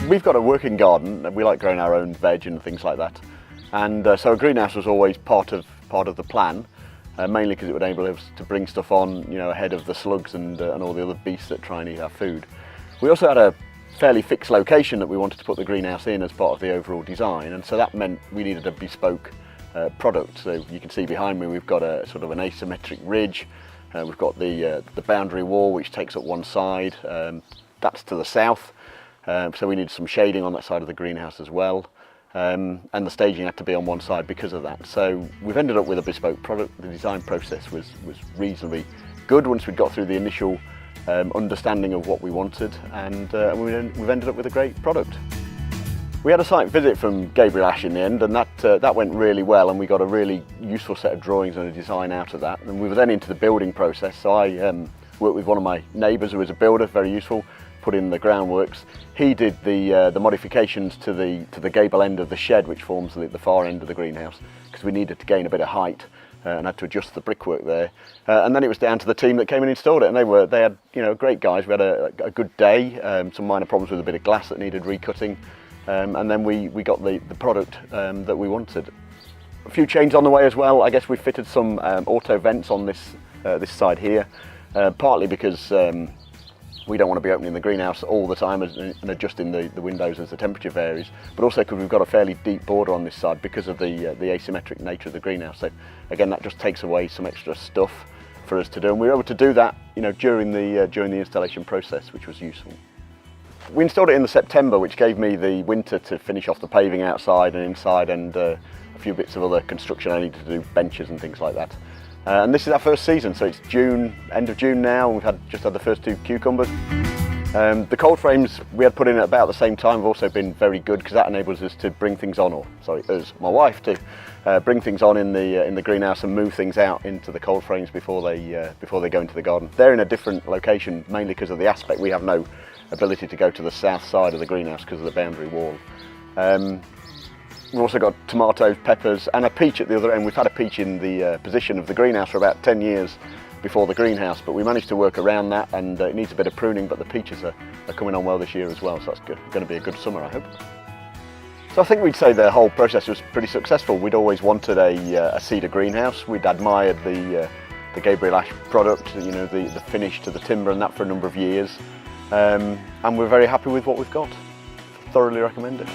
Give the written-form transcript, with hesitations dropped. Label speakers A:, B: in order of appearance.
A: We've got a working garden, and we like growing our own veg and things like that. And so a greenhouse was always part of the plan, mainly because it would enable us to bring stuff on, ahead of the slugs and all the other beasts that try and eat our food. We also had a fairly fixed location that we wanted to put the greenhouse in as part of the overall design, and so that meant we needed a bespoke product. So you can see behind me we've got a sort of an asymmetric ridge. We've got the boundary wall which takes up one side. That's to the south. So we needed some shading on that side of the greenhouse as well, and the staging had to be on one side because of that. So we've ended up with a bespoke product. The design process was reasonably good once we'd got through the initial understanding of what we wanted, and we've ended up with a great product. We had a site visit from Gabriel Ash in the end, and that went really well, and we got a really useful set of drawings and a design out of that. And we were then into the building process, so I worked with one of my neighbours who was a builder, very useful, put in the groundworks. He did the modifications to the gable end of the shed, which forms the far end of the greenhouse, because we needed to gain a bit of height and had to adjust the brickwork there. And then it was down to the team that came and installed it, and they had great guys. We had a good day. Some minor problems with a bit of glass that needed recutting, and then we got the product that we wanted. A few changes on the way as well. I guess we fitted some auto vents on this side here, partly because we don't want to be opening the greenhouse all the time and adjusting the windows as the temperature varies, but also because we've got a fairly deep border on this side because of the asymmetric nature of the greenhouse. So again, that just takes away some extra stuff for us to do, and we were able to do that during the installation process, which was useful. We installed it in September, which gave me the winter to finish off the paving outside and inside, and a few bits of other construction I needed to do, benches and things like that. And this is our first season, so it's June, end of June now, and we've just had the first 2 cucumbers. The cold frames we had put in at about the same time have also been very good, because that enables us to bring things on, my wife, to bring things on in the greenhouse and move things out into the cold frames before they go into the garden. They're in a different location, mainly because of the aspect. We have no ability to go to the south side of the greenhouse because of the boundary wall. We've also got tomatoes, peppers and a peach at the other end. We've had a peach in the position of the greenhouse for about 10 years before the greenhouse, but we managed to work around that, and it needs a bit of pruning, but the peaches are coming on well this year as well, so that's going to be a good summer, I hope. So I think we'd say the whole process was pretty successful. We'd always wanted a cedar greenhouse. We'd admired the Gabriel Ash product, the finish to the timber and that for a number of years, and we're very happy with what we've got. Thoroughly recommend it.